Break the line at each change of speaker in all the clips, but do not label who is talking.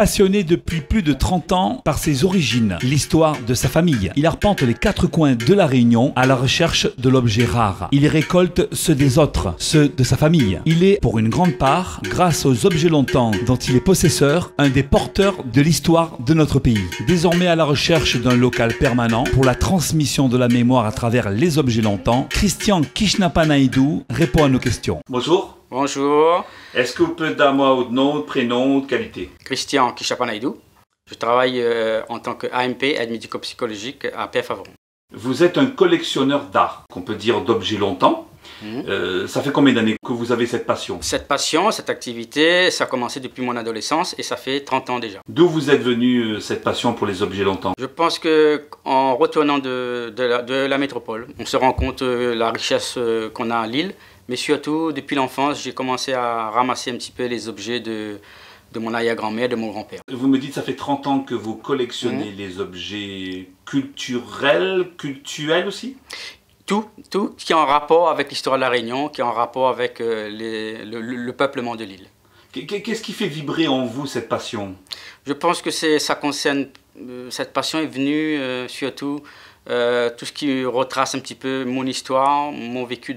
Passionné depuis plus de 30 ans par ses origines, l'histoire de sa famille, il arpente les 4 coins de la Réunion à la recherche de l'objet rare. Il récolte ceux des autres, ceux de sa famille. Il est, pour une grande part, grâce aux objets longtemps dont il est possesseur, un des porteurs de l'histoire de notre pays. Désormais à la recherche d'un local permanent pour la transmission de la mémoire à travers les objets longtemps, Christian Kishnapanaidou répond à nos questions.
Bonjour.
Bonjour.
Est-ce que vous pouvez donner moi votre nom, prénom, de qualité?
Christian Kishnapanaidou. Je travaille en tant qu'AMP, aide médico-psychologique à Pierre-Faveron.
Vous êtes un collectionneur d'art, qu'on peut dire d'objets longtemps. Ça fait combien d'années que vous avez cette passion?
Cette passion, cette activité, ça a commencé depuis mon adolescence et ça fait 30 ans déjà.
D'où vous êtes venu cette passion pour les objets longtemps?
Je pense qu'en retournant de la métropole, on se rend compte de la richesse qu'on a à Lille. Mais surtout, depuis l'enfance, j'ai commencé à ramasser un petit peu les objets de mon arrière-grand-mère, de mon grand-père.
Vous me dites que ça fait 30 ans que vous collectionnez les objets culturels aussi?
Tout qui est en rapport avec l'histoire de la Réunion, qui est en rapport avec le peuplement de l'île.
Qu'est-ce qui fait vibrer en vous cette passion?
Je pense que ça concerne, cette passion est venue surtout tout ce qui retrace un petit peu mon histoire, mon vécu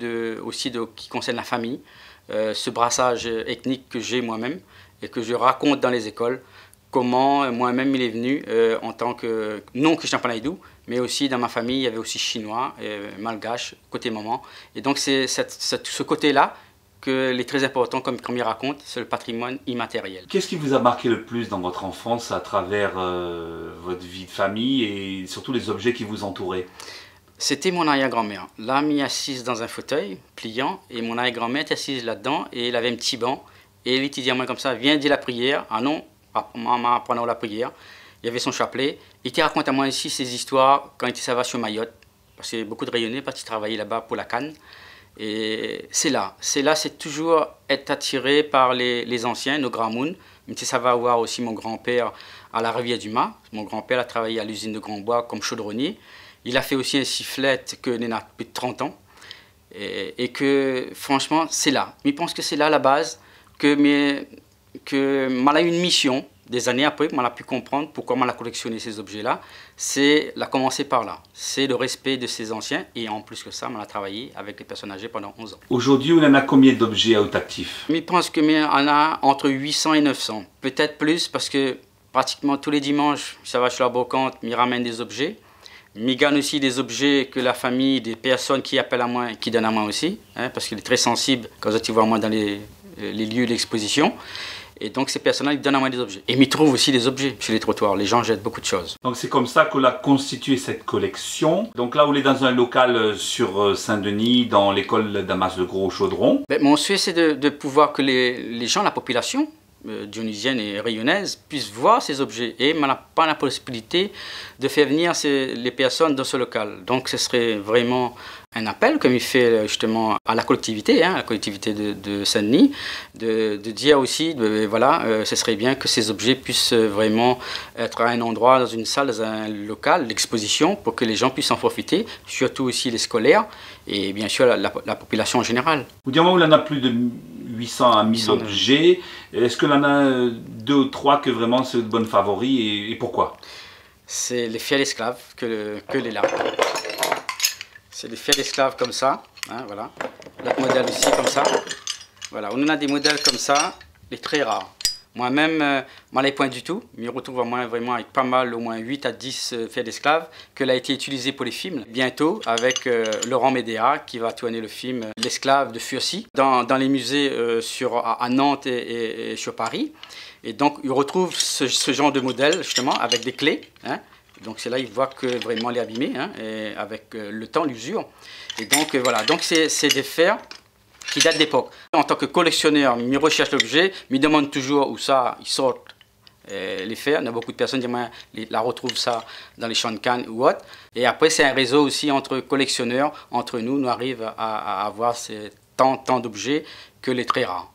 qui concerne la famille, ce brassage ethnique que j'ai moi-même et que je raconte dans les écoles, comment moi-même il est venu en tant que, non Kishnapanaidou, mais aussi dans ma famille, il y avait aussi chinois, malgache, côté maman. Et donc c'est ce côté-là qu'il est très important, comme il raconte, c'est le patrimoine immatériel. Qu'est-ce
qui vous a marqué le plus dans votre enfance à travers votre vie de famille et surtout les objets qui vous entouraient?
C'était mon arrière-grand-mère. Là, mis assise dans un fauteuil pliant et mon arrière-grand-mère était assise là-dedans et elle avait un petit banc. Et elle était dit à moi comme ça, viens dire la prière. Ah non, maman pendant la prière. Il y avait son chapelet. Il te raconte à moi ici ses histoires quand il était ça va sur Mayotte. Parce qu'il y avait beaucoup de Réunionnais, parce qu'il travaillait là-bas pour la canne. Et c'est toujours être attiré par les anciens, nos grands mouns. Mais ça va voir aussi mon grand-père à la Rivière du Mât. Mon grand-père a travaillé à l'usine de Grand Bois comme chaudronnier. Il a fait aussi un sifflet que il a plus de 30 ans. Et que franchement, c'est là. Mais je pense que c'est là la base que m'a eu une mission. Des années après, on a pu comprendre pourquoi on a collectionné ces objets-là. C'est la commencer par là. C'est le respect de ces anciens. Et en plus que ça, on a travaillé avec les personnes âgées pendant 11 ans.
Aujourd'hui, on en a combien d'objets à haut actif?
Je pense qu'on en a entre 800 et 900. Peut-être plus parce que pratiquement tous les dimanches, ça va chez la brocante, ils ramènent des objets. Mais gagne aussi des objets que la famille, des personnes qui appellent à moi et qui donnent à moi aussi. Parce qu'il est très sensible quand tu vois moi dans les lieux d'exposition. Et donc ces personnes-là, ils donnent à moi des objets. Et ils trouvent aussi des objets sur les trottoirs. Les gens jettent beaucoup de choses.
Donc c'est comme ça qu'on a constitué cette collection. Donc là, on est dans un local sur Saint-Denis, dans l'école Damas de Gros Chaudron.
Mon souhait, c'est de pouvoir que les gens, la population dionysienne et rayonnaise, puissent voir ces objets. Et on n'a pas la possibilité de faire venir les personnes dans ce local. Donc ce serait vraiment un appel, comme il fait justement à la collectivité de Saint-Denis, de dire aussi, ce serait bien que ces objets puissent vraiment être à un endroit, dans une salle, dans un local d'exposition, pour que les gens puissent en profiter, surtout aussi les scolaires, et bien sûr la population en général.
Vous dites, où il en a plus de 800 à 1000 objets, est-ce qu'il y en a 2 ou 3 que vraiment c'est de bonnes favoris, et pourquoi?
C'est les fiers d'esclaves que les là. C'est des fiers d'esclaves comme ça, voilà. L'autre modèle ici comme ça. Voilà, on en a des modèles comme ça, les très rares. Moi-même, je ne les point du tout, mais je retrouve vraiment avec pas mal, au moins 8 à 10 fiers d'esclaves, qu'elle a été utilisée pour les films. Bientôt, avec Laurent Médéa, qui va tourner le film L'esclave de Furcy, dans les musées à Nantes et sur Paris. Et donc, il retrouve ce genre de modèle, justement, avec des clés. Donc c'est là il voit que vraiment elle est abîmée, et avec le temps, l'usure. Et donc voilà, donc c'est des fers qui datent d'époque. En tant que collectionneur, je recherche l'objet, je me demande toujours où ça, ils sortent les fers. Il y a beaucoup de personnes qui la retrouvent ça dans les champs de canne ou autre. Et après c'est un réseau aussi entre collectionneurs, entre nous arrivons à avoir tant d'objets que les très rares.